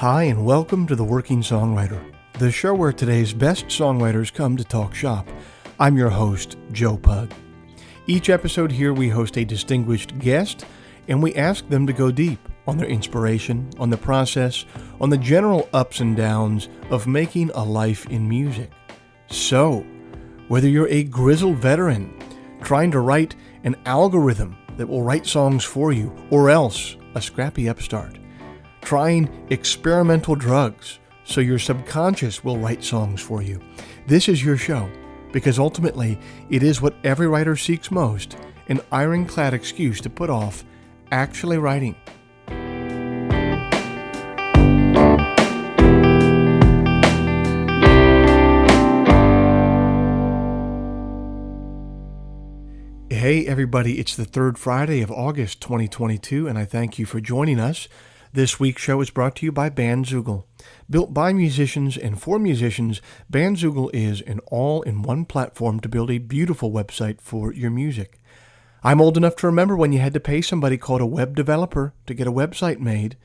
Hi, and welcome to The Working Songwriter, the show where today's best songwriters come to talk shop. I'm your host, Joe Pug. Each episode here we host a distinguished guest, and we ask them to go deep on their inspiration, on the process, on the general ups and downs of making a life in music. So, whether you're a grizzled veteran trying to write an algorithm that will write songs for you, or else a scrappy upstart trying experimental drugs so your subconscious will write songs for you, this is your show, because ultimately it is what every writer seeks most, an ironclad excuse to put off actually writing. Hey everybody, it's the third Friday of August 2022, and I thank you for joining us. This week's show is brought to you by Bandzoogle. Built by musicians and for musicians, Bandzoogle is an all-in-one platform to build a beautiful website for your music. I'm old enough to remember when you had to pay somebody called a web developer to get a website made,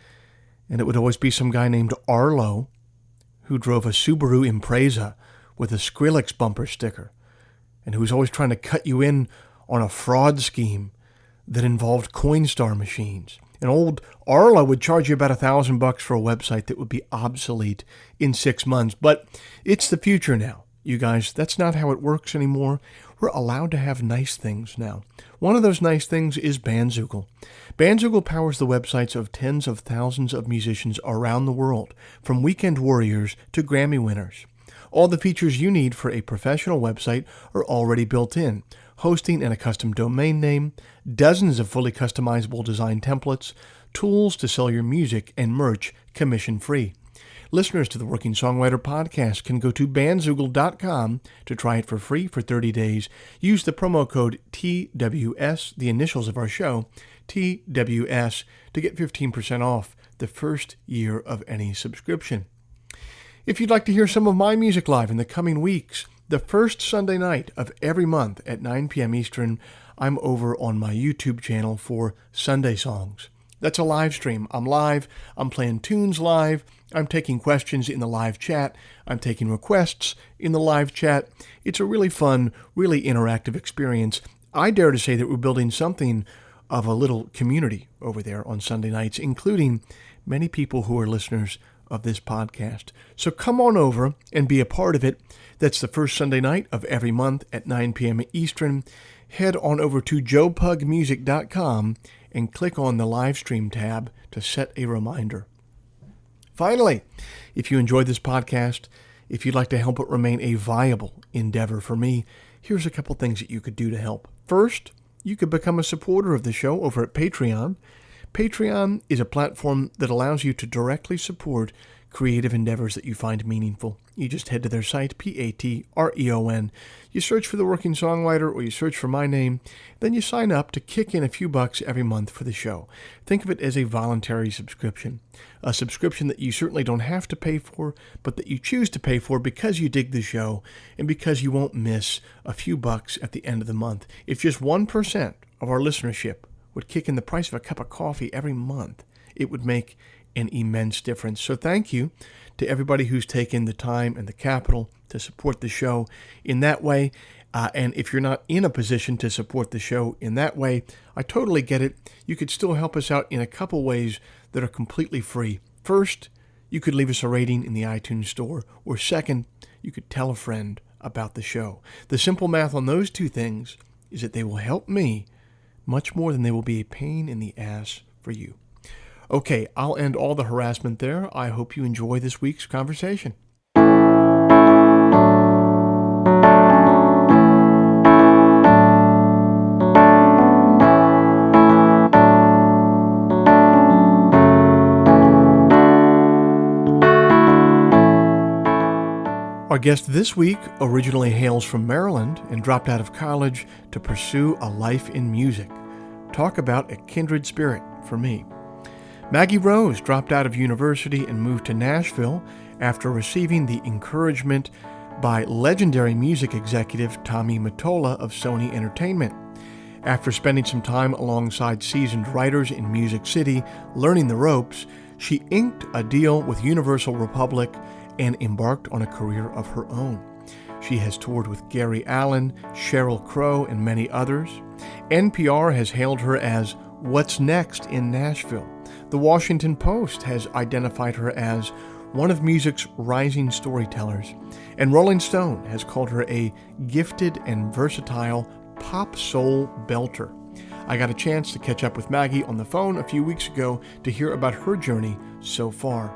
and it would always be some guy named Arlo who drove a Subaru Impreza with a Skrillex bumper sticker, and who was always trying to cut you in on a fraud scheme that involved Coinstar machines. And old Arlo would charge you about $1,000 for a website that would be obsolete in 6 months. But it's the future now, you guys. That's not how it works anymore. We're allowed to have nice things now. One of those nice things is Bandzoogle. Bandzoogle powers the websites of tens of thousands of musicians around the world, from weekend warriors to Grammy winners. All the features you need for a professional website are already built in. Hosting and a custom domain name, dozens of fully customizable design templates, tools to sell your music and merch commission-free. Listeners to the Working Songwriter podcast can go to bandzoogle.com to try it for free for 30 days. Use the promo code TWS, the initials of our show, TWS, to get 15% off the first year of any subscription. If you'd like to hear some of my music live in the coming weeks, the first Sunday night of every month at 9 p.m. Eastern, I'm over on my YouTube channel for Sunday Songs. That's a live stream. I'm live. I'm playing tunes live. I'm taking questions in the live chat. I'm taking requests in the live chat. It's a really fun, really interactive experience. I dare to say that we're building something of a little community over there on Sunday nights, including many people who are listeners of this podcast. So come on over and be a part of it. That's the first Sunday night of every month at 9 p.m. Eastern. Head on over to joepugmusic.com and click on the live stream tab to set a reminder. Finally, if you enjoyed this podcast, if you'd like to help it remain a viable endeavor for me, here's a couple things that you could do to help. First, you could become a supporter of the show over at Patreon. Patreon is a platform that allows you to directly support creative endeavors that you find meaningful. You just head to their site, Patreon. You search for The Working Songwriter, or you search for my name. Then you sign up to kick in a few bucks every month for the show. Think of it as a voluntary subscription. A subscription that you certainly don't have to pay for, but that you choose to pay for because you dig the show and because you won't miss a few bucks at the end of the month. If just 1% of our listenership would kick in the price of a cup of coffee every month, it would make an immense difference. So thank you to everybody who's taken the time and the capital to support the show in that way. And if you're not in a position to support the show in that way, I totally get it. You could still help us out in a couple ways that are completely free. First, you could leave us a rating in the iTunes store. Or second, you could tell a friend about the show. The simple math on those two things is that they will help me much more than they will be a pain in the ass for you. Okay, I'll end all the harassment there. I hope you enjoy this week's conversation. Our guest this week originally hails from Maryland and dropped out of college to pursue a life in music. Talk about a kindred spirit for me. Maggie Rose dropped out of university and moved to Nashville after receiving the encouragement by legendary music executive Tommy Mottola of Sony Entertainment. After spending some time alongside seasoned writers in Music City, learning the ropes, She inked a deal with Universal Republic and embarked on a career of her own. She has toured with Gary Allan, Sheryl Crow, and many others. NPR has hailed her as "What's Next in Nashville." The Washington Post has identified her as one of music's rising storytellers. And Rolling Stone has called her a gifted and versatile pop soul belter. I got a chance to catch up with Maggie on the phone a few weeks ago to hear about her journey so far.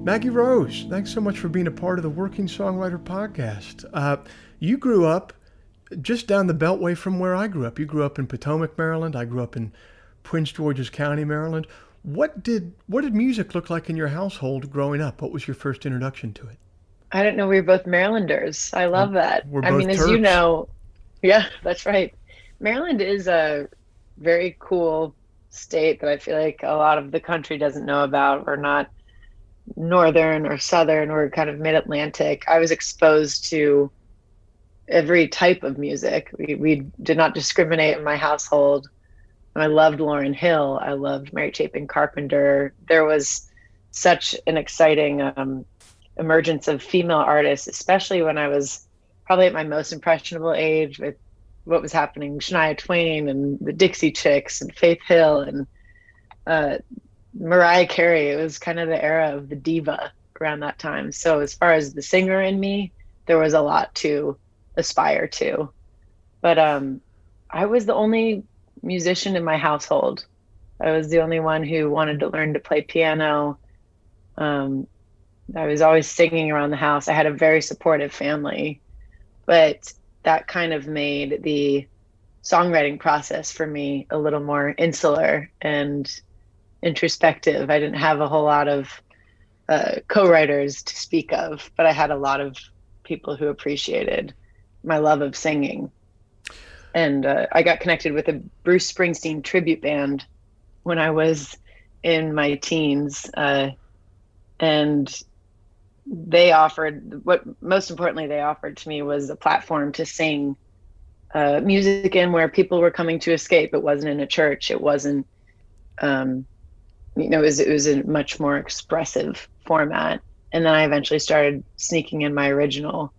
Maggie Rose, thanks so much for being a part of the Working Songwriter Podcast. You grew up just down the Beltway from where I grew up. You grew up in Potomac, Maryland. I grew up in Prince George's County, Maryland. What did music look like in your household growing up? What was your first introduction to it? I didn't know we were both Marylanders. I love that. We're I both mean, as Terps. you know, yeah, that's right. Maryland is a very cool state that I feel like a lot of the country doesn't know about. We're not northern or southern. We're kind of mid-Atlantic. I was exposed to every type of music. We did not discriminate in my household. I loved Lauryn Hill. I loved Mary Chapin Carpenter. There was such an exciting emergence of female artists, especially when I was probably at my most impressionable age with what was happening, Shania Twain and the Dixie Chicks and Faith Hill and Mariah Carey. It was kind of the era of the diva around that time. So as far as the singer in me, there was a lot to aspire to. But I was the only musician in my household. I was the only one who wanted to learn to play piano. I was always singing around the house. I had a very supportive family, but that kind of made the songwriting process for me a little more insular and introspective. I didn't have a whole lot of co-writers to speak of, but I had a lot of people who appreciated my love of singing. And I got connected with a Bruce Springsteen tribute band when I was in my teens. And they offered, what most importantly they offered to me was a platform to sing music in where people were coming to escape. It wasn't in a church. It wasn't, it was a much more expressive format. And then I eventually started sneaking in my original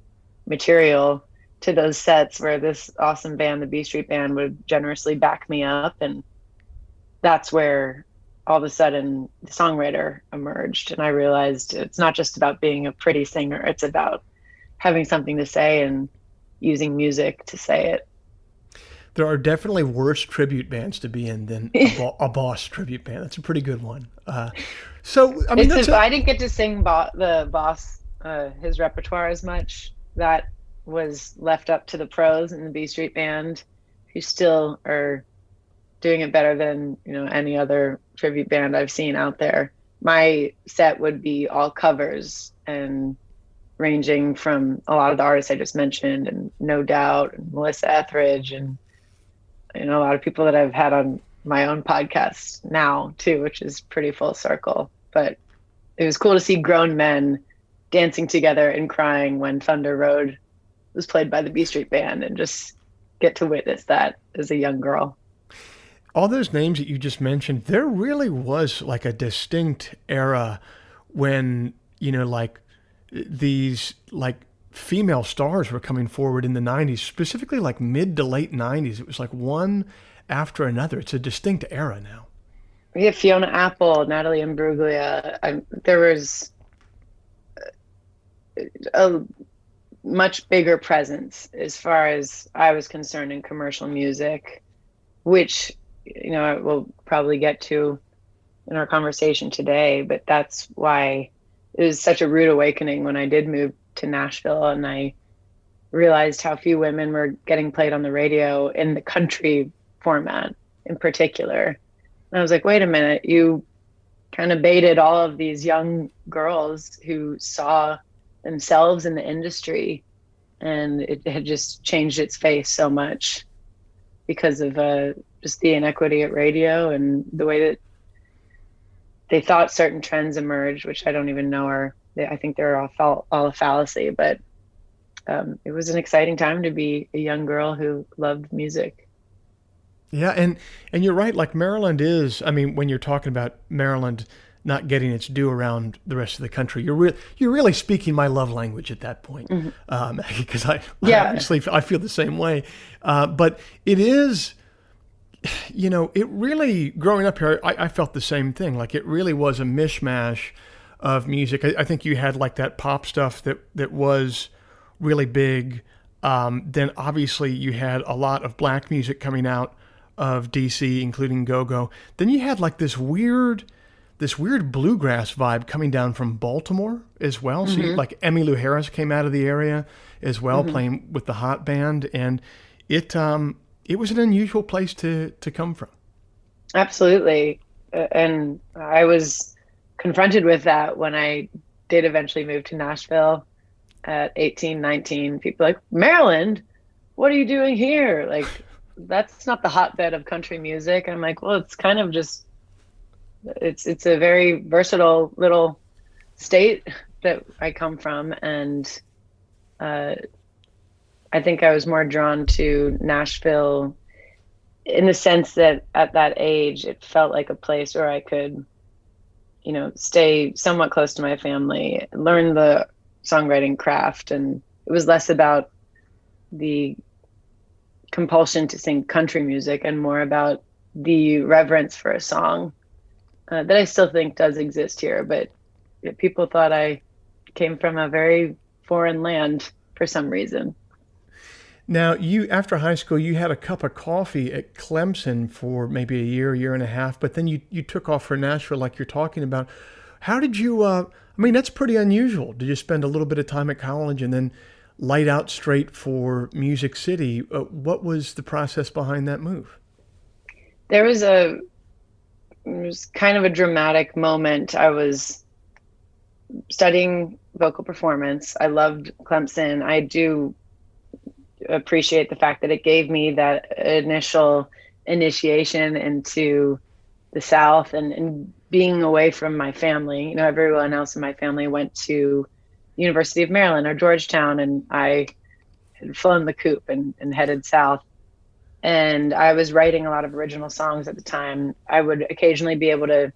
material to those sets where this awesome band, the B Street Band, would generously back me up. And that's where all of a sudden the songwriter emerged. And I realized it's not just about being a pretty singer. It's about having something to say and using music to say it. There are definitely worse tribute bands to be in than a Boss tribute band. That's a pretty good one. I didn't get to sing the Boss, his repertoire as much. That was left up to the pros in the B Street Band, who still are doing it better than any other tribute band I've seen out there. My set would be all covers and ranging from a lot of the artists I just mentioned, and No Doubt and Melissa Etheridge, and a lot of people that I've had on my own podcast now too, which is pretty full circle. But it was cool to see grown men dancing together and crying when Thunder Road was played by the B Street Band, and just get to witness that as a young girl. All those names that you just mentioned, there really was like a distinct era when, these female stars were coming forward in the 90s, specifically like mid to late 90s. It was like one after another. It's a distinct era now. We have Fiona Apple, Natalie Imbruglia. There was a much bigger presence as far as I was concerned in commercial music, which I will probably get to in our conversation today. But that's why it was such a rude awakening when I did move to Nashville and I realized how few women were getting played on the radio in the country format in particular. And I was like, wait a minute, you kind of baited all of these young girls who saw themselves in the industry, and it had just changed its face so much because of just the inequity at radio and the way that they thought certain trends emerged, which I don't even know I think they're all a fallacy. But it was an exciting time to be a young girl who loved music. Yeah, and you're right. Like Maryland is, I mean, when you're talking about Maryland not getting its due around the rest of the country, you're really speaking my love language at that point, Hmm. because I Yeah. obviously I feel the same way. But it is, it really growing up here, I felt the same thing. Like it really was a mishmash of music. I think you had like that pop stuff that was really big. Then obviously you had a lot of black music coming out of DC, including go-go. Then you had like this weird bluegrass vibe coming down from Baltimore as well. So Hmm. like Emmylou Harris came out of the area as well, Hmm. playing with the Hot Band, and it was an unusual place to come from. Absolutely. And I was confronted with that when I did eventually move to Nashville at 18, 19. People like, Maryland, what are you doing here? Like, that's not the hotbed of country music. I'm like, well, it's kind of just it's a very versatile little state that I come from, and uh, I think I was more drawn to Nashville in the sense that at that age, it felt like a place where I could, stay somewhat close to my family, learn the songwriting craft, and it was less about the compulsion to sing country music and more about the reverence for a song that I still think does exist here. But people thought I came from a very foreign land for some reason. Now, you after high school, you had a cup of coffee at Clemson for maybe a year and a half, but then you took off for Nashville, like you're talking about. How did you? I mean, that's pretty unusual. Did you spend a little bit of time at college and then light out straight for Music City? What was the process behind that move? There was it was kind of a dramatic moment. I was studying vocal performance. I loved Clemson. I do appreciate the fact that it gave me that initial initiation into the South and being away from my family. Everyone else in my family went to University of Maryland or Georgetown, and I had flown the coop and headed south. And I was writing a lot of original songs at the time. I would occasionally be able to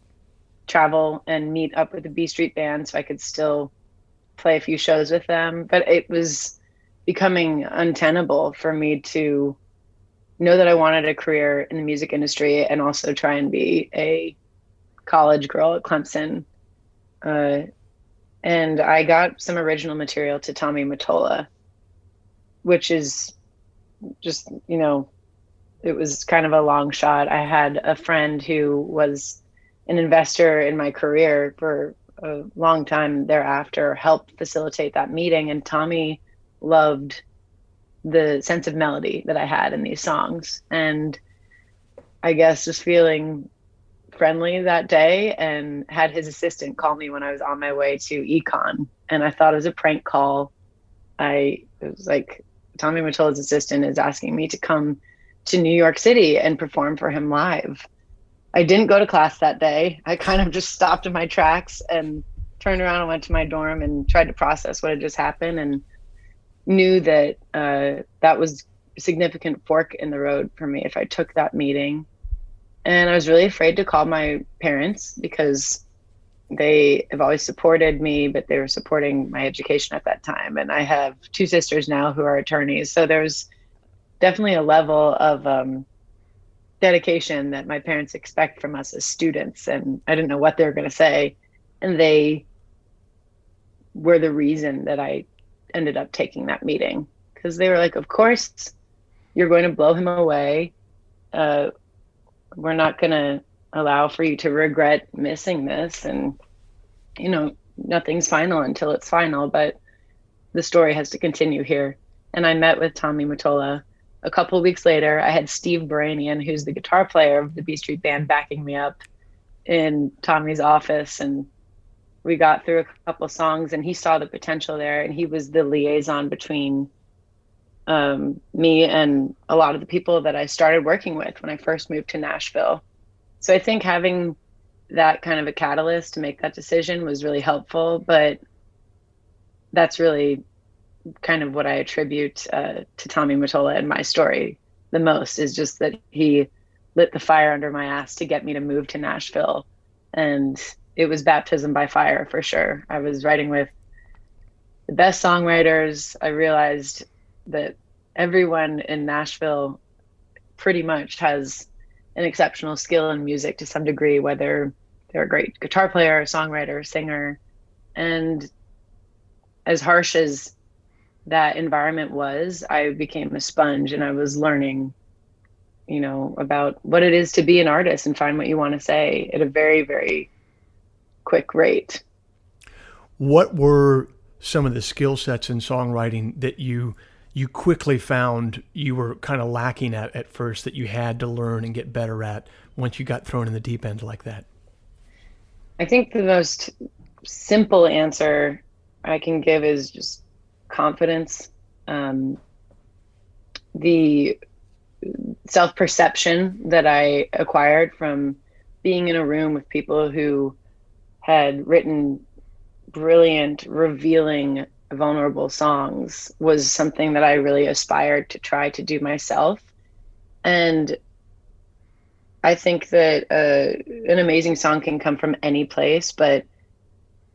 travel and meet up with the B Street Band so I could still play a few shows with them. But it was becoming untenable for me to know that I wanted a career in the music industry and also try and be a college girl at Clemson. Uh, and I got some original material to Tommy Mottola, which is just, it was kind of a long shot. I had a friend who was an investor in my career for a long time thereafter, helped facilitate that meeting. And Tommy loved the sense of melody that I had in these songs. And I guess just feeling friendly that day and had his assistant call me when I was on my way to econ. And I thought it was a prank call. It was like Tommy Mottola's assistant is asking me to come to New York City and perform for him live. I didn't go to class that day. I kind of just stopped in my tracks and turned around and went to my dorm and tried to process what had just happened, and knew that that was a significant fork in the road for me if I took that meeting. And I was really afraid to call my parents because they have always supported me, but they were supporting my education at that time. And I have two sisters now who are attorneys. So there's definitely a level of dedication that my parents expect from us as students. And I didn't know what they were going to say. And they were the reason that I ended up taking that meeting, because they were like, of course, you're going to blow him away. We're not going to allow for you to regret missing this. And, nothing's final until it's final, but the story has to continue here. And I met with Tommy Mottola. A couple of weeks later, I had Steve Baranian, who's the guitar player of the B Street Band, backing me up in Tommy's office. And we got through a couple of songs and he saw the potential there. And he was the liaison between me and a lot of the people that I started working with when I first moved to Nashville. So I think having that kind of a catalyst to make that decision was really helpful, but that's really kind of what I attribute to Tommy Mottola and my story the most, is just that he lit the fire under my ass to get me to move to Nashville. And it was baptism by fire for sure. I was writing with the best songwriters. I realized that everyone in Nashville pretty much has an exceptional skill in music to some degree, whether they're a great guitar player, songwriter, singer. And as harsh as that environment was, I became a sponge and I was learning, about what it is to be an artist and find what you want to say at a very, very quick rate. What were some of the skill sets in songwriting that you quickly found you were kind of lacking at first, that you had to learn and get better at once you got thrown in the deep end like that? I think the most simple answer I can give is just confidence. The self-perception that I acquired from being in a room with people who had written brilliant, revealing, vulnerable songs was something that I really aspired to try to do myself. And I think that an amazing song can come from any place, but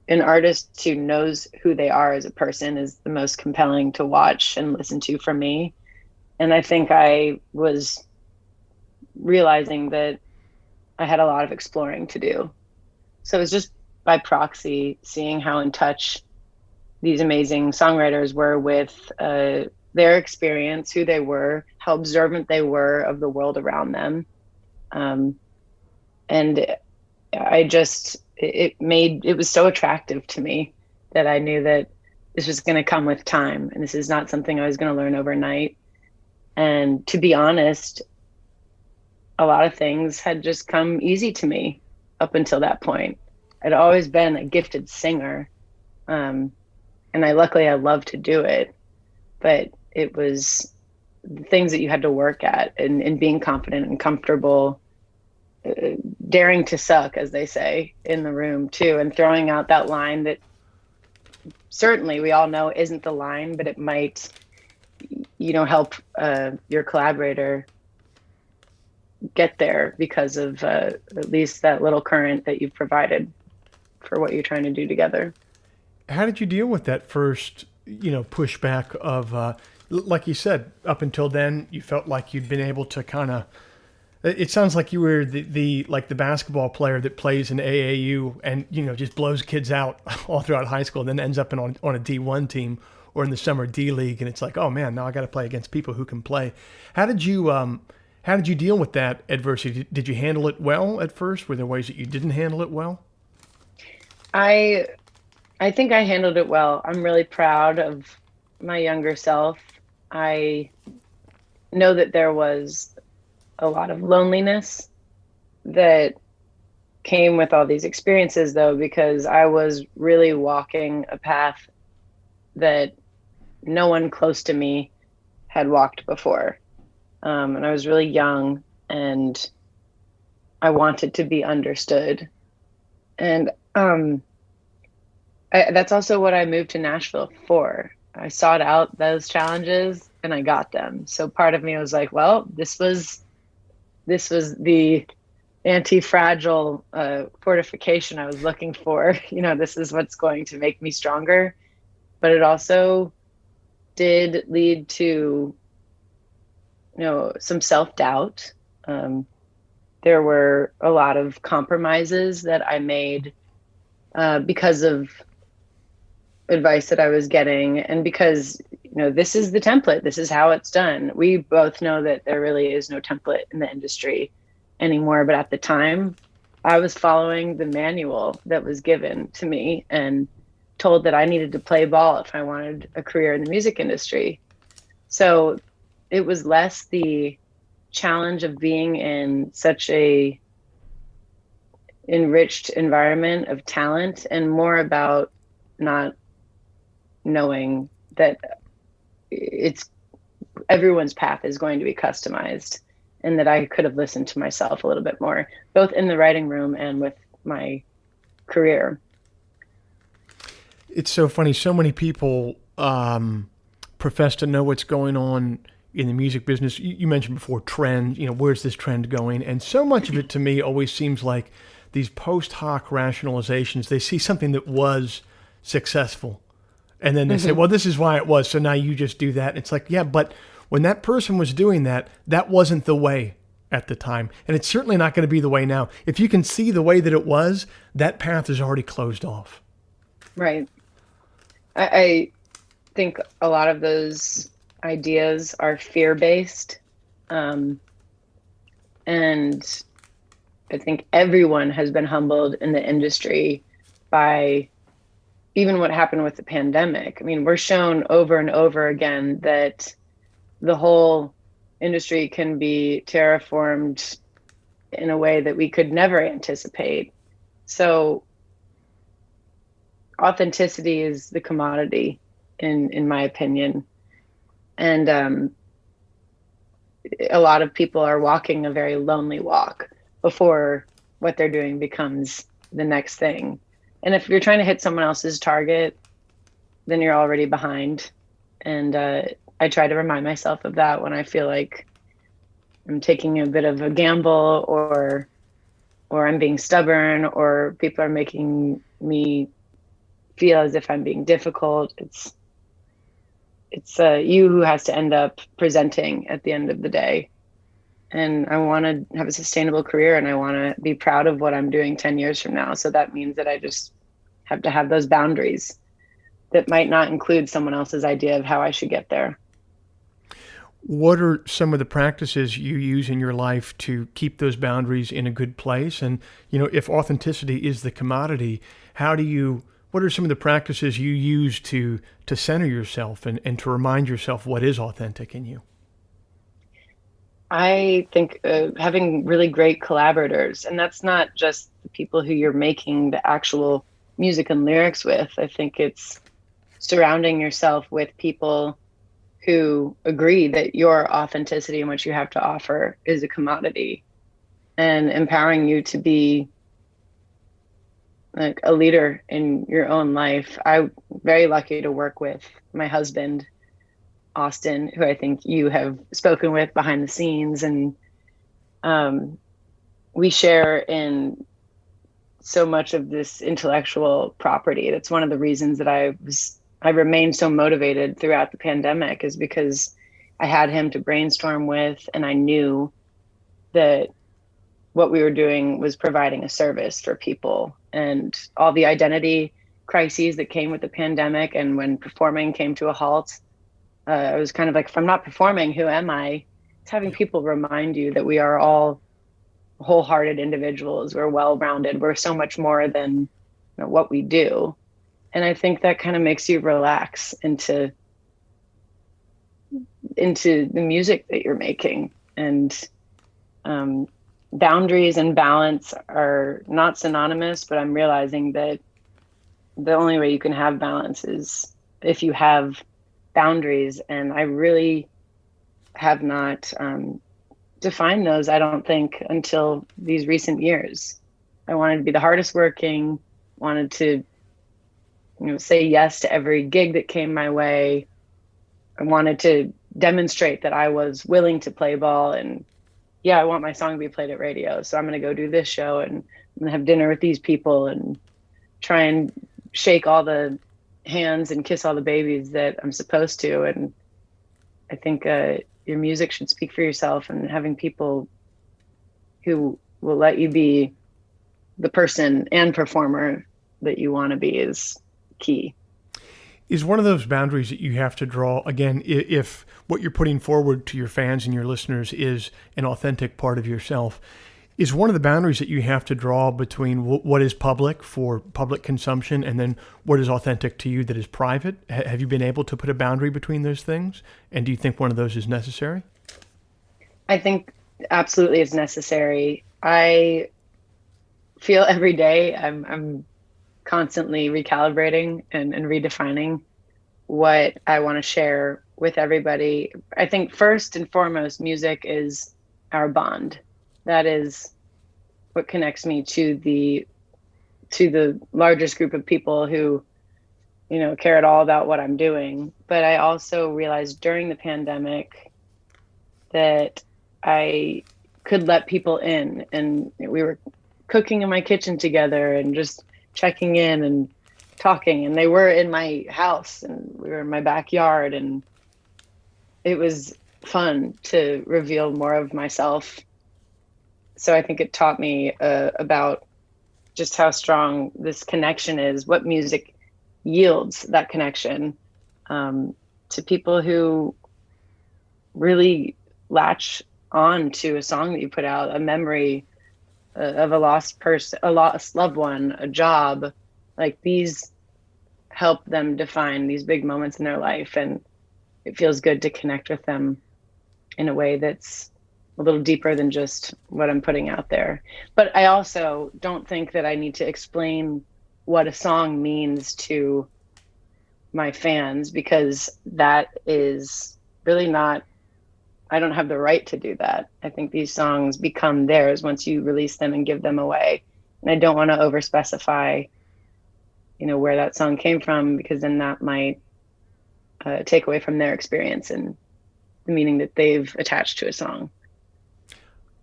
an artist who knows who they are as a person is the most compelling to watch and listen to for me. And I think I was realizing that I had a lot of exploring to do. So it was just by proxy, seeing how in touch these amazing songwriters were with their experience, who they were, how observant they were of the world around them. And it was so attractive to me that I knew that this was going to come with time, and this is not something I was going to learn overnight. And to be honest, a lot of things had just come easy to me up until that point. I'd always been a gifted singer. And luckily I love to do it, but it was the things that you had to work at, and being confident and comfortable, daring to suck, as they say, in the room too, and throwing out that line that certainly we all know isn't the line, but it might, help your collaborator get there because of at least that little current that you've provided for what you're trying to do together. How did you deal with that first, pushback of, like you said, up until then, you felt like you'd been able to kind of, it sounds like you were the basketball player that plays in AAU and, just blows kids out all throughout high school, and then ends up on a D1 team or in the summer D League. And it's like, oh man, now I got to play against people who can play. How did you deal with that adversity? Did you handle it well at first? Were there ways that you didn't handle it well? I think I handled it well. I'm really proud of my younger self. I know that there was a lot of loneliness that came with all these experiences, though, because I was really walking a path that no one close to me had walked before. And I was really young, and I wanted to be understood. And that's also what I moved to Nashville for. I sought out those challenges and I got them. So part of me was like, well, this was the anti-fragile fortification I was looking for. This is what's going to make me stronger. But it also did lead to, some self-doubt. There were a lot of compromises that I made because of advice that I was getting, and because this is the template, this is how it's done. We both know that there really is no template in the industry anymore, but at the time I was following the manual that was given to me and told that I needed to play ball if I wanted a career in the music industry. So it was less the challenge of being in such a enriched environment of talent and more about not knowing that everyone's path is going to be customized, and that I could have listened to myself a little bit more, both in the writing room and with my career. It's so funny. So many people profess to know what's going on in the music business. You mentioned before trends, where's this trend going? And so much of it to me always seems like these post hoc rationalizations. They see something that was successful and then they say, well, this is why it was. So now you just do that. It's like, yeah, but when that person was doing that, that wasn't the way at the time. And it's certainly not going to be the way now. If you can see the way that it was, that path is already closed off. Right. I think a lot of those ideas are fear-based. And I think everyone has been humbled in the industry by even what happened with the pandemic. I mean, we're shown over and over again that the whole industry can be terraformed in a way that we could never anticipate. So authenticity is the commodity in my opinion. And a lot of people are walking a very lonely walk before what they're doing becomes the next thing. And if you're trying to hit someone else's target, then you're already behind. And I try to remind myself of that when I feel like I'm taking a bit of a gamble or I'm being stubborn or people are making me feel as if I'm being difficult. It's you who has to end up presenting at the end of the day. And I want to have a sustainable career and I want to be proud of what I'm doing 10 years from now. So that means that I just have to have those boundaries that might not include someone else's idea of how I should get there. What are some of the practices you use in your life to keep those boundaries in a good place? And, if authenticity is the commodity, what are some of the practices you use to center yourself and to remind yourself what is authentic in you? I think having really great collaborators, and that's not just the people who you're making the actual music and lyrics with. I think it's surrounding yourself with people who agree that your authenticity and what you have to offer is a commodity, and empowering you to be like a leader in your own life. I'm very lucky to work with my husband, Austin, who I think you have spoken with behind the scenes. And we share in so much of this intellectual property. That's one of the reasons that I remained so motivated throughout the pandemic, is because I had him to brainstorm with, and I knew that what we were doing was providing a service for people. And all the identity crises that came with the pandemic, and when performing came to a halt, I was kind of like, if I'm not performing, who am I? It's having people remind you that we are all wholehearted individuals. We're well-rounded. We're so much more than what we do. And I think that kind of makes you relax into the music that you're making. And boundaries and balance are not synonymous, but I'm realizing that the only way you can have balance is if you have boundaries. And I really have not defined those, I don't think, until these recent years. I wanted to be the hardest working, wanted to say yes to every gig that came my way. I wanted to demonstrate that I was willing to play ball, and I want my song to be played at radio. So I'm going to go do this show, and I'm going to have dinner with these people and try and shake all the hands and kiss all the babies that I'm supposed to. And I think your music should speak for yourself, and having people who will let you be the person and performer that you want to be is key. Is one of those boundaries that you have to draw, again, if what you're putting forward to your fans and your listeners is an authentic part of yourself, is one of the boundaries that you have to draw between what is public for public consumption and then what is authentic to you that is private? Have you been able to put a boundary between those things? And do you think one of those is necessary? I think absolutely it's necessary. I feel every day I'm constantly recalibrating and redefining what I want to share with everybody. I think first and foremost, music is our bond. That is what connects me to the largest group of people who care at all about what I'm doing. But I also realized during the pandemic that I could let people in, and we were cooking in my kitchen together and just checking in and talking, and they were in my house and we were in my backyard, and it was fun to reveal more of myself. So I think it taught me about just how strong this connection is, what music yields that connection, to people who really latch on to a song that you put out, a memory of a lost person, a lost loved one, a job. Like, these help them define these big moments in their life, and it feels good to connect with them in a way that's a little deeper than just what I'm putting out there. But I also don't think that I need to explain what a song means to my fans, because that is really not, I don't have the right to do that. I think these songs become theirs once you release them and give them away. And I don't want to over specify, where that song came from, because then that might take away from their experience and the meaning that they've attached to a song.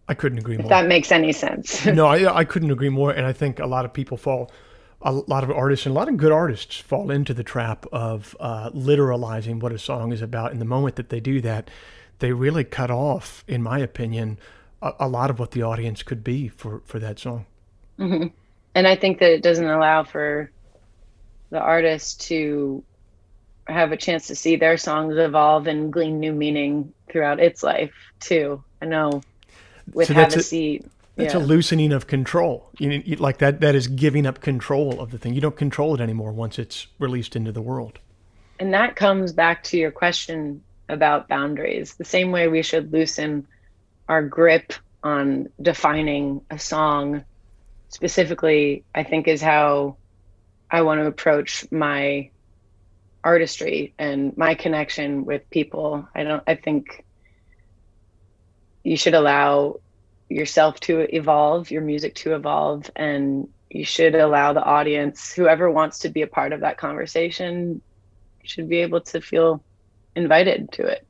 I couldn't agree more. If that makes any sense. No, I couldn't agree more. And I think a lot of people a lot of artists and a lot of good artists fall into the trap of literalizing what a song is about. And the moment that they do that, they really cut off, in my opinion, a lot of what the audience could be for that song. Mm-hmm. And I think that it doesn't allow for the artist to have a chance to see their songs evolve and glean new meaning throughout its life too. I know with Have a Seat. That's a loosening of control. Like that is giving up control of the thing. You don't control it anymore once it's released into the world. And that comes back to your question about boundaries. The same way we should loosen our grip on defining a song specifically, I think, is how I want to approach my artistry and my connection with people. I think you should allow yourself to evolve, your music to evolve, and you should allow the audience, whoever wants to be a part of that conversation, should be able to feel invited to it.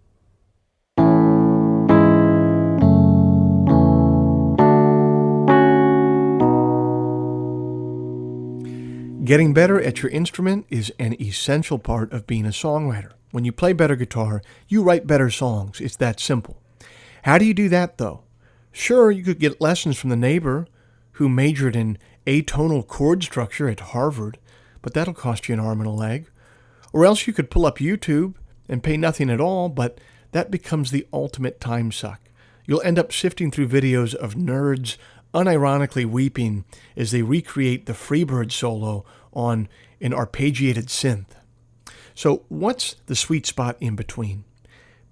Getting better at your instrument is an essential part of being a songwriter. When you play better guitar, you write better songs. It's that simple. How do you do that, though? Sure, you could get lessons from the neighbor who majored in atonal chord structure at Harvard, but that'll cost you an arm and a leg. Or else you could pull up YouTube and pay nothing at all, but that becomes the ultimate time suck. You'll end up sifting through videos of nerds unironically weeping as they recreate the Freebird solo on an arpeggiated synth. So what's the sweet spot in between?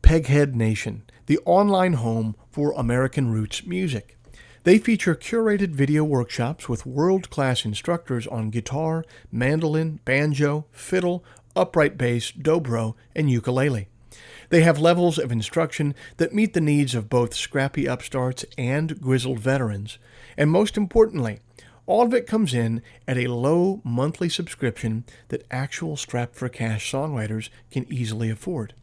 Peghead Nation, the online home for American roots music. They feature curated video workshops with world-class instructors on guitar, mandolin, banjo, fiddle, upright bass, dobro, and ukulele. They have levels of instruction that meet the needs of both scrappy upstarts and grizzled veterans. And most importantly, all of it comes in at a low monthly subscription that actual strapped-for-cash songwriters can easily afford.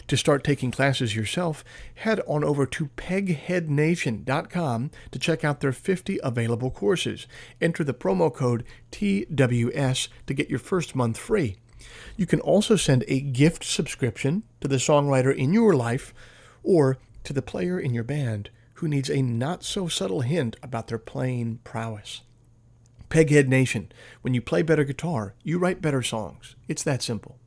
To start taking classes yourself, head on over to pegheadnation.com to check out their 50 available courses. Enter the promo code TWS to get your first month free. You can also send a gift subscription to the songwriter in your life or to the player in your band who needs a not-so-subtle hint about their playing prowess. Peghead Nation. When you play better guitar, you write better songs. It's that simple.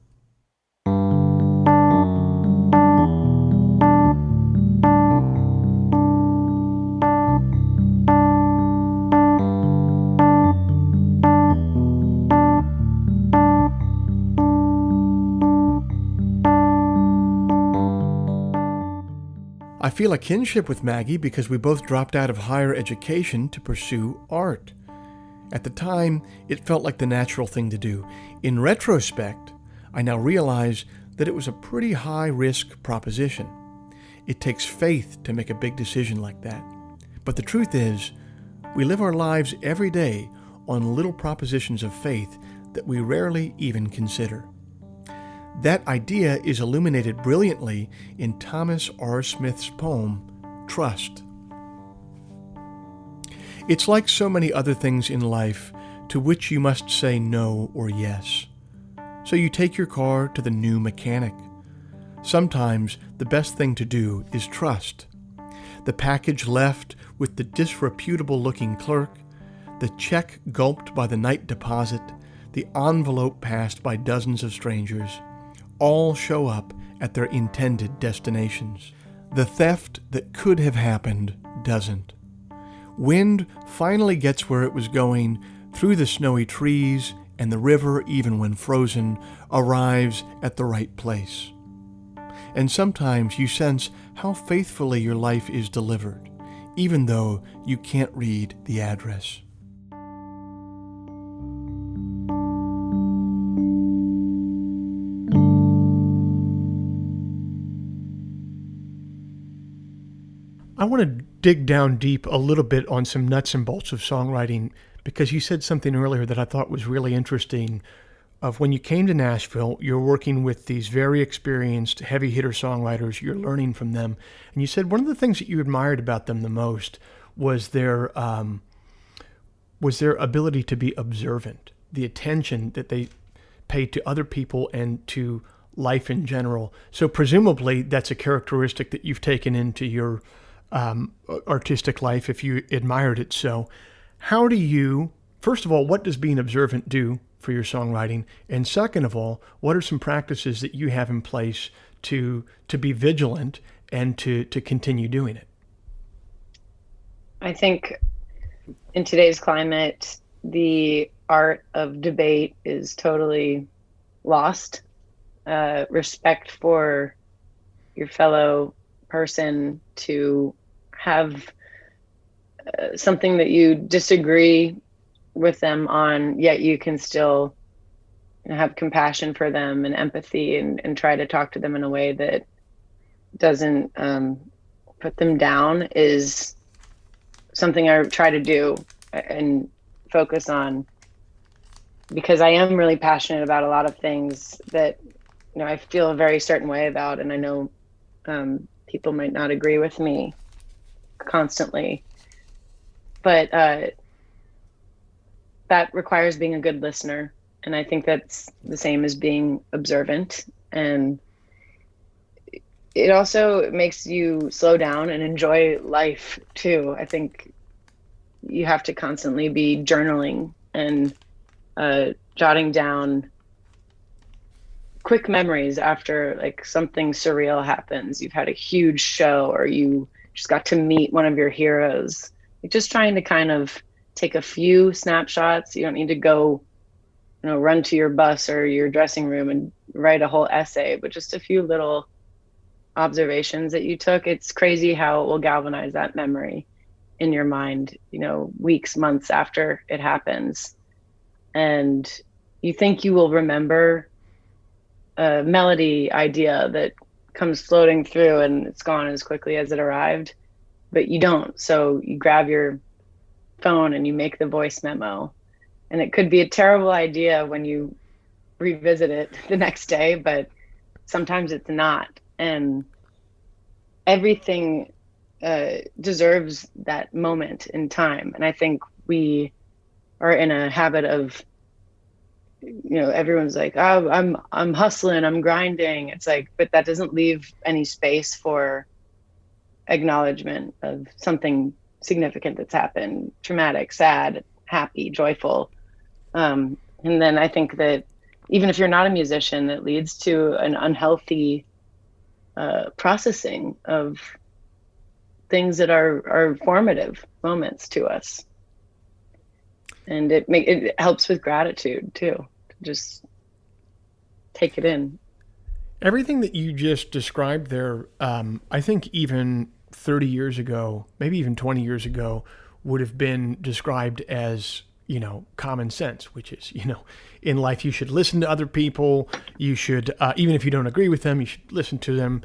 I feel a kinship with Maggie because we both dropped out of higher education to pursue art. At the time, it felt like the natural thing to do. In retrospect, I now realize that it was a pretty high-risk proposition. It takes faith to make a big decision like that. But the truth is, we live our lives every day on little propositions of faith that we rarely even consider. That idea is illuminated brilliantly in Thomas R. Smith's poem, Trust. It's like so many other things in life to which you must say no or yes. So you take your car to the new mechanic. Sometimes the best thing to do is trust. The package left with the disreputable-looking clerk, the check gulped by the night deposit, the envelope passed by dozens of strangers, all show up at their intended destinations. The theft that could have happened doesn't. Wind finally gets where it was going through the snowy trees, and the river, even when frozen, arrives at the right place. And sometimes you sense how faithfully your life is delivered, even though you can't read the address. I want to dig down deep a little bit on some nuts and bolts of songwriting, because you said something earlier that I thought was really interesting. Of when you came to Nashville, you're working with these very experienced heavy hitter songwriters, you're learning from them. And you said one of the things that you admired about them the most was their ability to be observant, the attention that they paid to other people and to life in general. So presumably that's a characteristic that you've taken into your artistic life if you admired it so. How do you, first of all, what does being observant do for your songwriting? And second of all, what are some practices that you have in place to be vigilant and to continue doing it? I think in today's climate, the art of debate is totally lost. Respect for your fellow person, to have something that you disagree with them on, yet you can still have compassion for them and empathy and try to talk to them in a way that doesn't put them down, is something I try to do and focus on, because I am really passionate about a lot of things that, you know, I feel a very certain way about, and I know people might not agree with me constantly, but that requires being a good listener. And I think that's the same as being observant. And it also makes you slow down and enjoy life too. I think you have to constantly be journaling and jotting down quick memories after like something surreal happens. You've had a huge show, or you just got to meet one of your heroes. You're just trying to kind of take a few snapshots. You don't need to go, you know, run to your bus or your dressing room and write a whole essay, but just a few little observations that you took. It's crazy how it will galvanize that memory in your mind, you know, weeks, months after it happens. And you think you will remember a melody idea that comes floating through and it's gone as quickly as it arrived, but you don't. So you grab your phone and you make the voice memo, and it could be a terrible idea when you revisit it the next day, but sometimes it's not. And everything deserves that moment in time. And I think we are in a habit of, you know, everyone's like, oh, I'm hustling, I'm grinding. It's like, but that doesn't leave any space for acknowledgement of something significant that's happened, traumatic, sad, happy, joyful. And then I think that even if you're not a musician, that leads to an unhealthy processing of things that are formative moments to us. And it helps with gratitude too, to just take it in. Everything that you just described there, I think even 30 years ago, maybe even 20 years ago, would have been described as, you know, common sense, which is, you know, in life you should listen to other people. You should, even if you don't agree with them, you should listen to them.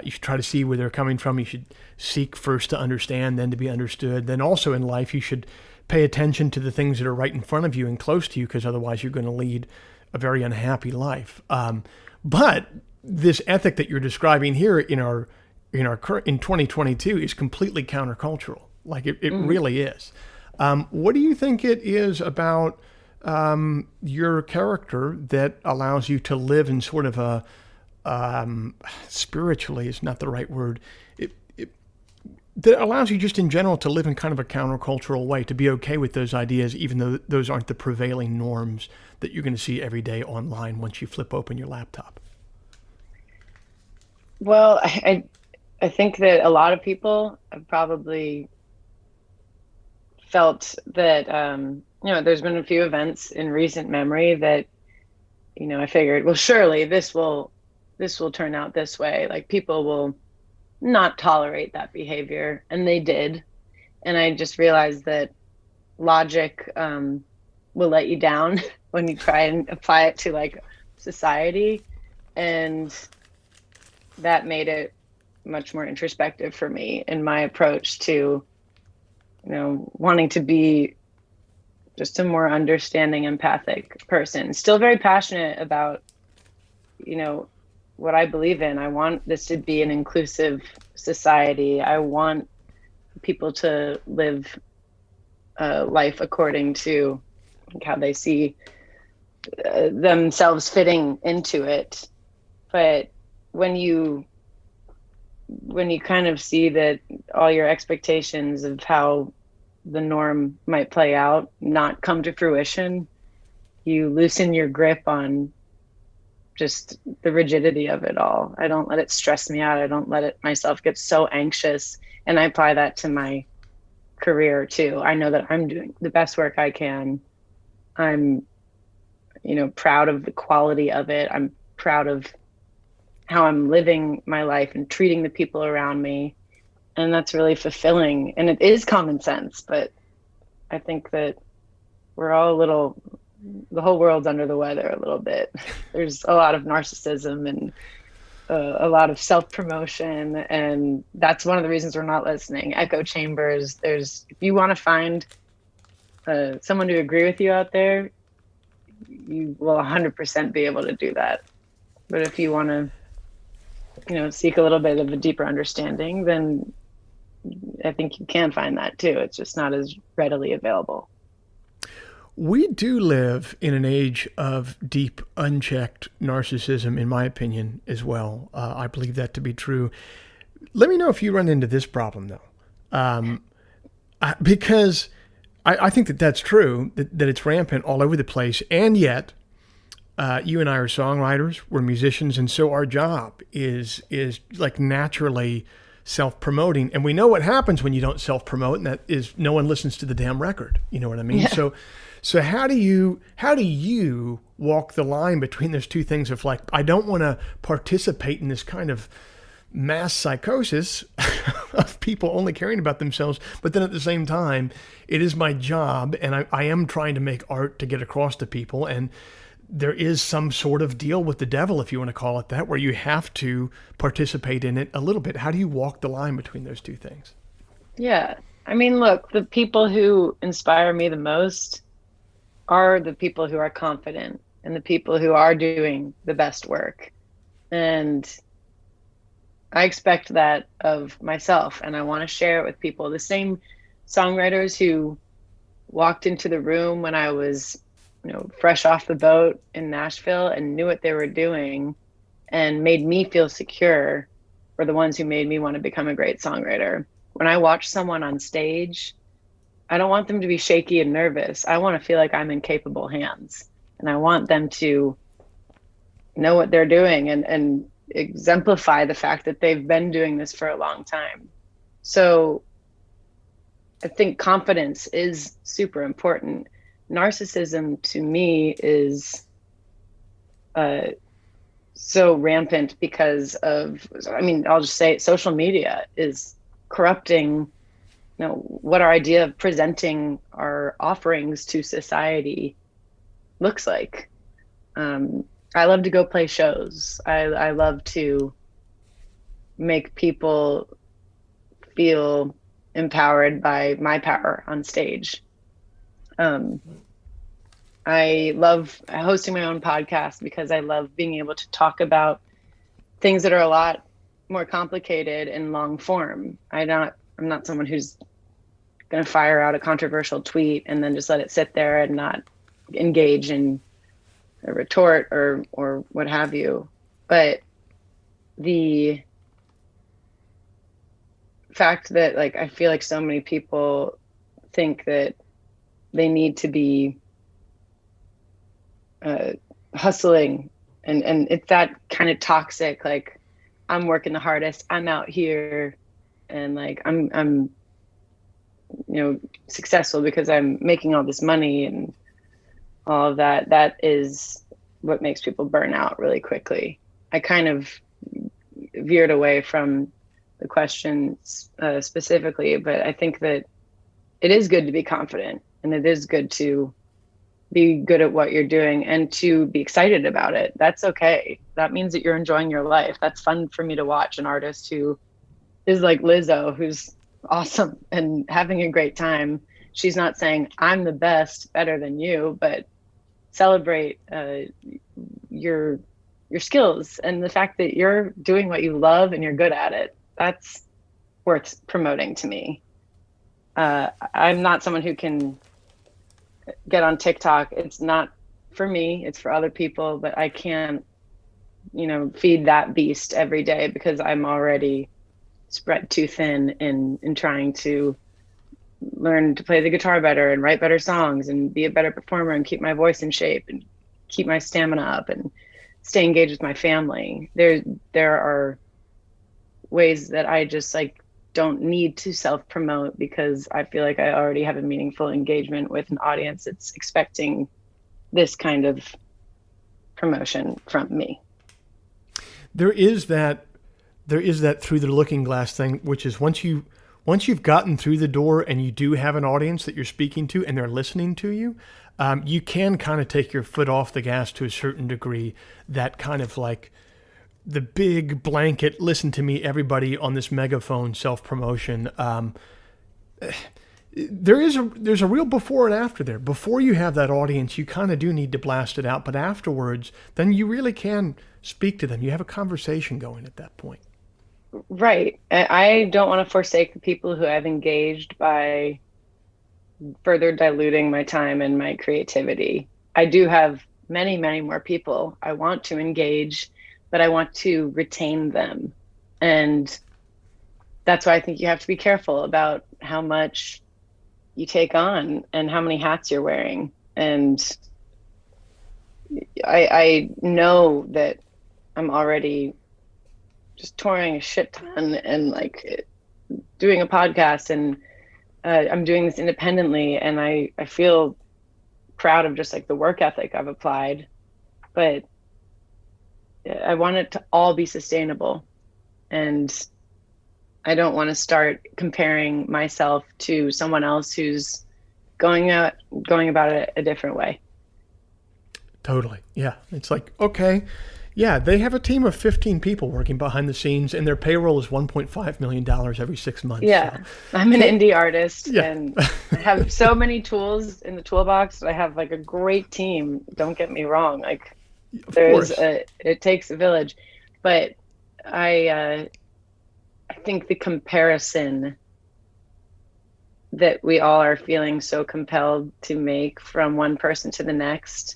You should try to see where they're coming from. You should seek first to understand, then to be understood. Then also in life, you should pay attention to the things that are right in front of you and close to you, because otherwise you're going to lead a very unhappy life. But this ethic that you're describing here in in 2022 is completely countercultural. Like it really is. What do you think it is about your character that allows you to live in sort of a spiritually is not the right word. That allows you just in general to live in kind of a countercultural way, to be okay with those ideas, even though those aren't the prevailing norms that you're going to see every day online once you flip open your laptop? Well, I think that a lot of people have probably felt that there's been a few events in recent memory that I figured, well, surely this will turn out this way. Like people will not tolerate that behavior, and they did. And I just realized that logic will let you down when you try and apply it to like society, and that made it much more introspective for me in my approach to wanting to be just a more understanding, empathic person. Still very passionate about what I believe in. I want this to be an inclusive society. I want people to live life according to how they see themselves fitting into it. But when you kind of see that all your expectations of how the norm might play out not come to fruition, you loosen your grip on just the rigidity of it all. I don't let it stress me out. I don't let it myself get so anxious. And I apply that to my career too. I know that I'm doing the best work I can. I'm, proud of the quality of it. I'm proud of how I'm living my life and treating the people around me. And that's really fulfilling. And it is common sense, but I think that we're all the whole world's under the weather a little bit. There's a lot of narcissism and a lot of self-promotion, and that's one of the reasons we're not listening. Echo chambers. If you want to find someone to agree with you out there, you will 100% be able to do that. But if you want to, seek a little bit of a deeper understanding, then I think you can find that too. It's just not as readily available. We do live in an age of deep, unchecked narcissism, in my opinion, as well. I believe that to be true. Let me know if you run into this problem, though. Because I think that's true, that it's rampant all over the place. And yet, you and I are songwriters, we're musicians, and so our job is like naturally self-promoting. And we know what happens when you don't self-promote, and that is no one listens to the damn record. You know what I mean? Yeah. So how do you walk the line between those two things of like, I don't want to participate in this kind of mass psychosis of people only caring about themselves, but then at the same time, it is my job, and I am trying to make art to get across to people, and there is some sort of deal with the devil, if you want to call it that, where you have to participate in it a little bit. How do you walk the line between those two things? Yeah. I mean, look, the people who inspire me the most are the people who are confident and the people who are doing the best work. And I expect that of myself, and I want to share it with people. The same songwriters who walked into the room when I was, fresh off the boat in Nashville and knew what they were doing and made me feel secure were the ones who made me want to become a great songwriter. When I watch someone on stage, I don't want them to be shaky and nervous. I want to feel like I'm in capable hands, and I want them to know what they're doing and exemplify the fact that they've been doing this for a long time. So I think confidence is super important. Narcissism to me is so rampant because of, I'll just say it, social media is corrupting what our idea of presenting our offerings to society looks like. I love to go play shows. I love to make people feel empowered by my power on stage. I love hosting my own podcast because I love being able to talk about things that are a lot more complicated in long form. I'm not someone who's going to fire out a controversial tweet and then just let it sit there and not engage in a retort or what have you. But the fact that, like, I feel like so many people think that they need to be hustling, and it's that kind of toxic, like, I'm working the hardest, I'm out here, and like I'm successful because I'm making all this money and all of that. That is what makes people burn out really quickly. I kind of veered away from the question specifically, but I think that it is good to be confident, and it is good to be good at what you're doing and to be excited about it. That's okay. That means that you're enjoying your life. That's fun for me to watch an artist who is like Lizzo, who's awesome and having a great time. She's not saying I'm the best, better than you, but celebrate your skills and the fact that you're doing what you love and you're good at it. That's worth promoting to me. I'm not someone who can get on TikTok. It's not for me, it's for other people, but I can't, feed that beast every day because I'm already spread too thin in trying to learn to play the guitar better and write better songs and be a better performer and keep my voice in shape and keep my stamina up and stay engaged with my family. There are ways that I just don't need to self-promote because I feel like I already have a meaningful engagement with an audience that's expecting this kind of promotion from me. There is that through the looking glass thing, which is once you've gotten through the door and you do have an audience that you're speaking to and they're listening to you, you can kind of take your foot off the gas to a certain degree. That kind of like the big blanket, listen to me, everybody, on this megaphone self-promotion. There's a real before and after there. Before you have that audience, you kind of do need to blast it out. But afterwards, then you really can speak to them. You have a conversation going at that point. Right. I don't want to forsake the people who I've engaged by further diluting my time and my creativity. I do have many, many more people I want to engage, but I want to retain them. And that's why I think you have to be careful about how much you take on and how many hats you're wearing. And I know that I'm already just touring a shit ton and doing a podcast, and I'm doing this independently, and I feel proud of just the work ethic I've applied, but I want it to all be sustainable. And I don't want to start comparing myself to someone else who's going about it a different way. Totally. Yeah. It's like, okay, yeah, they have a team of 15 people working behind the scenes and their payroll is $1.5 million every 6 months. Yeah. So. I'm an indie artist, yeah. And I have so many tools in the toolbox. I have a great team. Don't get me wrong. It takes a village, but I think the comparison that we all are feeling so compelled to make from one person to the next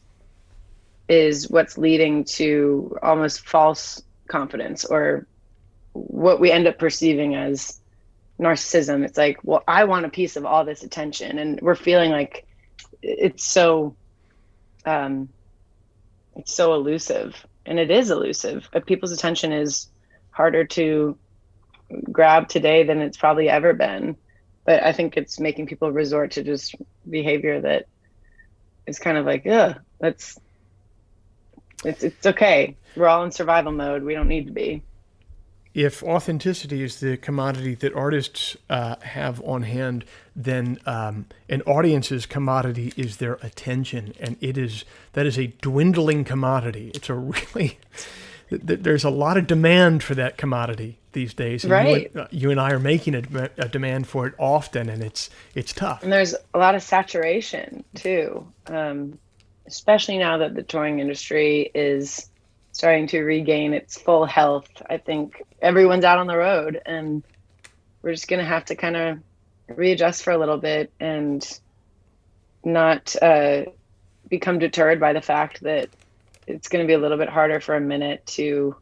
is what's leading to almost false confidence, or what we end up perceiving as narcissism. It's like, well, I want a piece of all this attention, and we're feeling like it's so elusive, and it is elusive. People's attention is harder to grab today than it's probably ever been. But I think it's making people resort to just behavior that is kind of like, it's okay. We're all in survival mode. We don't need to be. If authenticity is the commodity that artists have on hand, then an audience's commodity is their attention, and that is a dwindling commodity. It's a really there's a lot of demand for that commodity these days, and Right. you and I are making a demand for it often, and it's tough. And there's a lot of saturation too, especially now that the touring industry is starting to regain its full health. I think everyone's out on the road, and we're just going to have to kind of readjust for a little bit and not become deterred by the fact that it's going to be a little bit harder for a minute to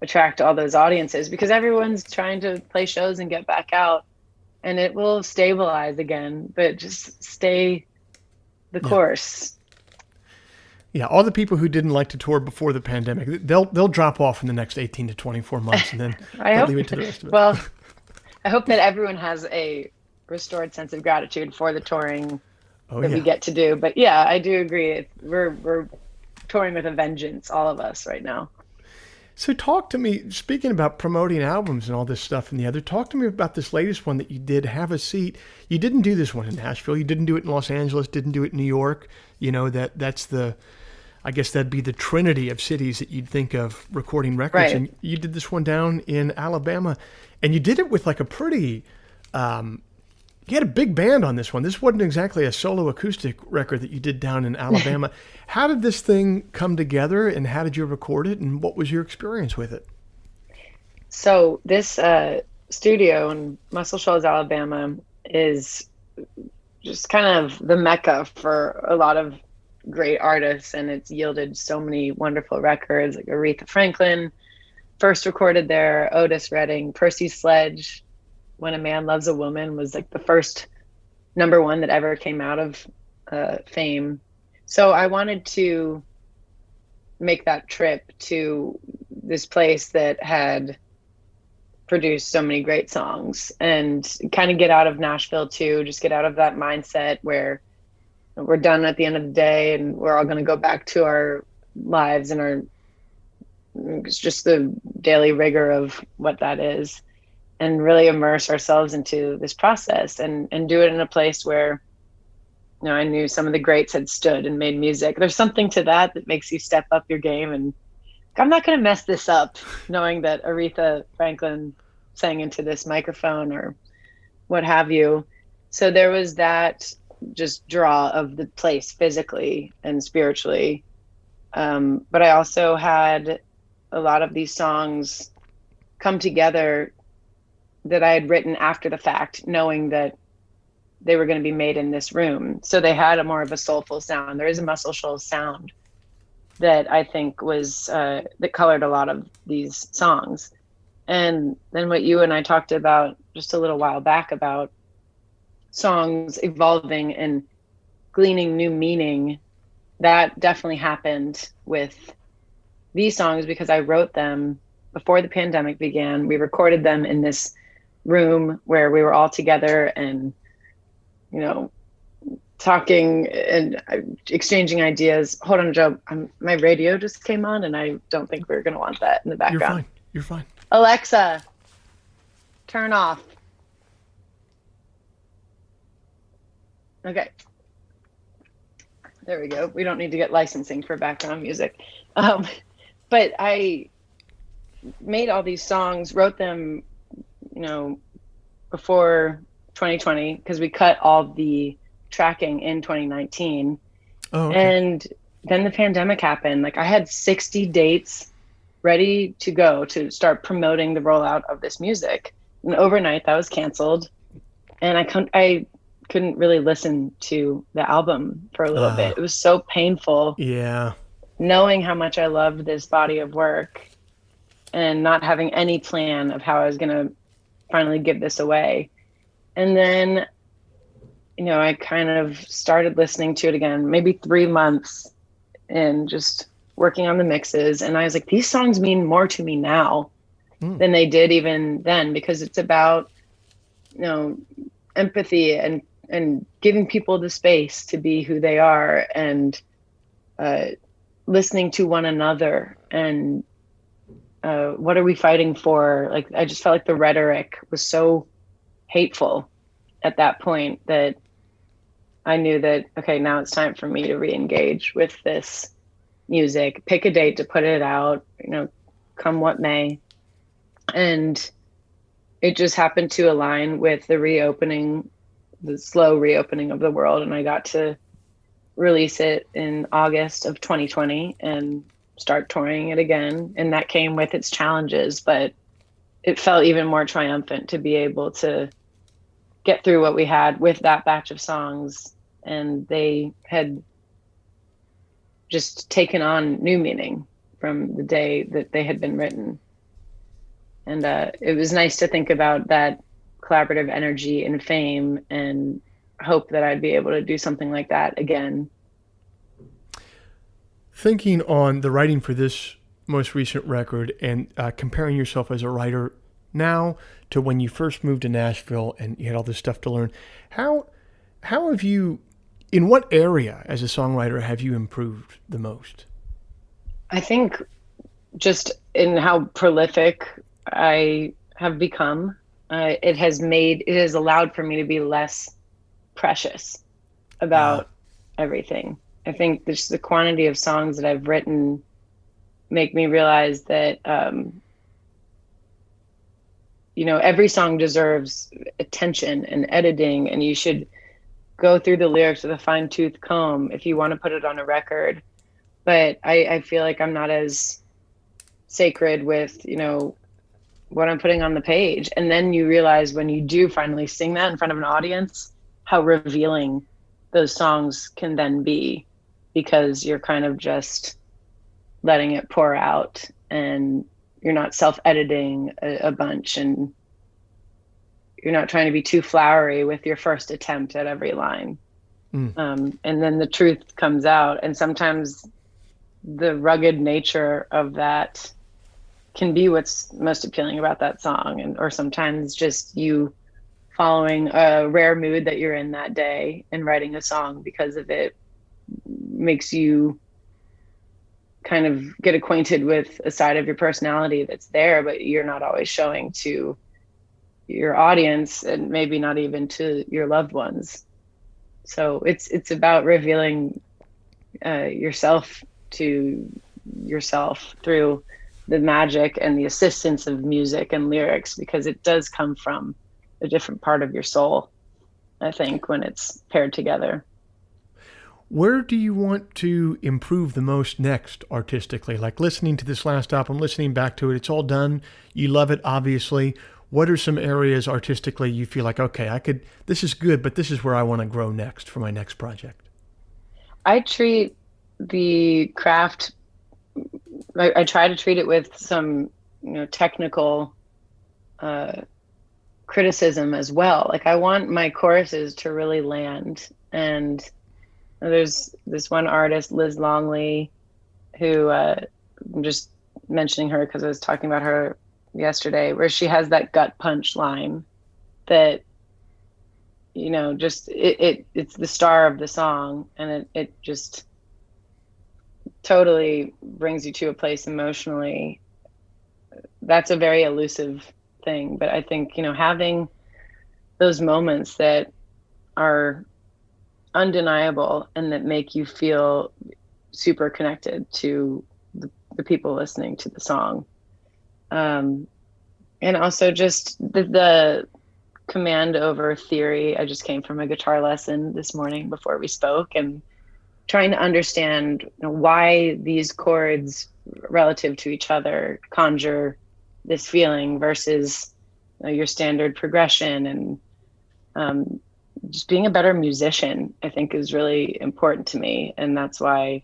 attract all those audiences, because everyone's trying to play shows and get back out, and it will stabilize again, but just stay the course. Yeah, all the people who didn't like to tour before the pandemic, they'll drop off in the next 18 to 24 months, and then they'll leave it to the rest of it. Well, I hope that everyone has a restored sense of gratitude for the touring we get to do. But yeah, I do agree. We're touring with a vengeance, all of us right now. So talk to me, speaking about promoting albums and all this stuff and the other, talk to me about this latest one that you did, Have a Seat. You didn't do this one in Nashville. You didn't do it in Los Angeles, didn't do it in New York. You know, that's I guess that'd be the trinity of cities that you'd think of recording records. Right. And you did this one down in Alabama, and you did it with like a pretty, you had a big band on this one. This wasn't exactly a solo acoustic record that you did down in Alabama. How did this thing come together, and how did you record it, and what was your experience with it? So this studio in Muscle Shoals, Alabama is just kind of the mecca for a lot of great artists, and it's yielded so many wonderful records, like Aretha Franklin first recorded there, Otis Redding, Percy Sledge, When a Man Loves a Woman was like the first #1 that ever came out of fame. So I wanted to make that trip to this place that had produced so many great songs, and kind of get out of Nashville too, just get out of that mindset where we're done at the end of the day and we're all going to go back to our lives and it's just the daily rigor of what that is, and really immerse ourselves into this process and do it in a place where, you know, I knew some of the greats had stood and made music. There's something to that makes you step up your game, and I'm not going to mess this up, knowing that Aretha Franklin sang into this microphone or what have you. So there was that just draw of the place physically and spiritually. But I also had a lot of these songs come together that I had written after the fact, knowing that they were going to be made in this room. So they had a more of a soulful sound. There is a Muscle Shoals sound that I think was, that colored a lot of these songs. And then what you and I talked about just a little while back about songs evolving and gleaning new meaning, that definitely happened with these songs because I wrote them before the pandemic began. We recorded them in this room where we were all together and, you know, talking and exchanging ideas. Hold on, Joe. My radio just came on and I don't think we're going to want that in the background. You're fine. Alexa, turn off. Okay. There we go. We don't need to get licensing for background music. But I made all these songs, wrote them, you know, before 2020, because we cut all the tracking in 2019. Oh, okay. And then the pandemic happened. Like I had 60 dates ready to go to start promoting the rollout of this music. And overnight that was canceled. And I couldn't really listen to the album for a little bit. It was so painful. Yeah. Knowing how much I loved this body of work and not having any plan of how I was going to finally give this away. And then, you know, I kind of started listening to it again, maybe 3 months and just working on the mixes. And I was like, these songs mean more to me now than they did even then, because it's about, you know, empathy and giving people the space to be who they are, and listening to one another, and what are we fighting for? Like, I just felt like the rhetoric was so hateful at that point that I knew that, okay, now it's time for me to re-engage with this music, pick a date to put it out, you know, come what may. And it just happened to align with the slow reopening of the world. And I got to release it in August of 2020 and start touring it again. And that came with its challenges, but it felt even more triumphant to be able to get through what we had with that batch of songs. And they had just taken on new meaning from the day that they had been written. And it was nice to think about that collaborative energy and fame and hope that I'd be able to do something like that again. Thinking on the writing for this most recent record and comparing yourself as a writer now to when you first moved to Nashville and you had all this stuff to learn, how have you, in what area as a songwriter have you improved the most? I think just in how prolific I have become. It has allowed for me to be less precious about everything. I think just the quantity of songs that I've written make me realize that, every song deserves attention and editing, and you should go through the lyrics with a fine-tooth comb if you want to put it on a record. But I feel like I'm not as sacred with, what I'm putting on the page. And then you realize when you do finally sing that in front of an audience, how revealing those songs can then be, because you're kind of just letting it pour out and you're not self-editing a bunch, and you're not trying to be too flowery with your first attempt at every line. And then the truth comes out. And sometimes the rugged nature of that can be what's most appealing about that song. Or sometimes just you following a rare mood that you're in that day and writing a song because of it makes you kind of get acquainted with a side of your personality that's there, but you're not always showing to your audience, and maybe not even to your loved ones. So it's about revealing yourself to yourself through the magic and the assistance of music and lyrics, because it does come from a different part of your soul, I think, when it's paired together. Where do you want to improve the most next artistically? Like listening to this last album, listening back to it, it's all done. You love it, obviously. What are some areas artistically you feel like, okay, this is good, but this is where I want to grow next for my next project? I treat the craft, I try to treat it with some, technical criticism as well. Like, I want my choruses to really land. And there's this one artist, Liz Longley, who I'm just mentioning her because I was talking about her yesterday, where she has that gut punch line that, just it's the star of the song, and it just totally brings you to a place emotionally. That's a very elusive thing, but I think, having those moments that are undeniable and that make you feel super connected to the people listening to the song. And also just the command over theory. I just came from a guitar lesson this morning before we spoke, and trying to understand why these chords relative to each other conjure this feeling versus your standard progression. And just being a better musician, I think, is really important to me. And that's why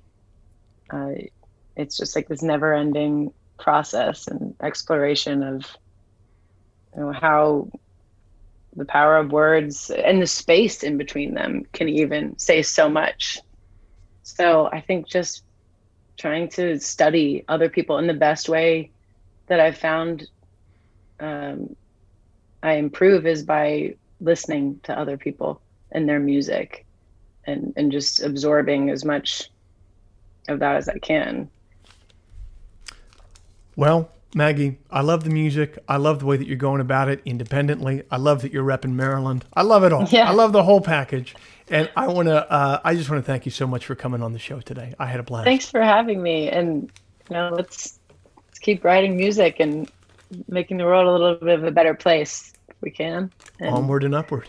it's just like this never ending process and exploration of how the power of words and the space in between them can even say so much. So I think just trying to study other people in the best way that I've found I improve is by listening to other people and their music, and just absorbing as much of that as I can. Well, Maggie, I love the music. I love the way that you're going about it independently. I love that you're repping Maryland. I love it all. Yeah. I love the whole package. And I just want to thank you so much for coming on the show today. I had a blast. Thanks for having me. And let's let's keep writing music and making the world a little bit of a better place if we can. And onward and upward.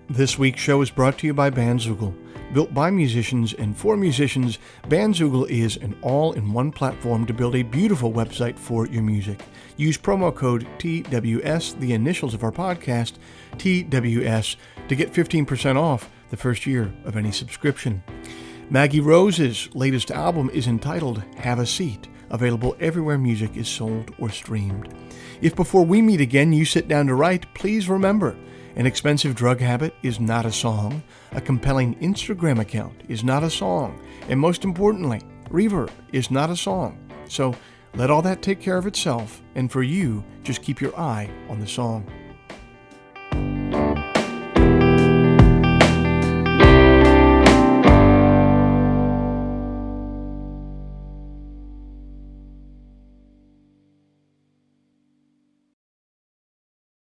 This week's show is brought to you by Bandzoogle. Built by musicians and for musicians, Bandzoogle is an all-in-one platform to build a beautiful website for your music. Use promo code TWS, the initials of our podcast, TWS, to get 15% off the first year of any subscription. Maggie Rose's latest album is entitled Have a Seat, available everywhere music is sold or streamed. If before we meet again you sit down to write, please remember, an expensive drug habit is not a song, a compelling Instagram account is not a song, and most importantly, reverb is not a song. So let all that take care of itself, and for you, just keep your eye on the song.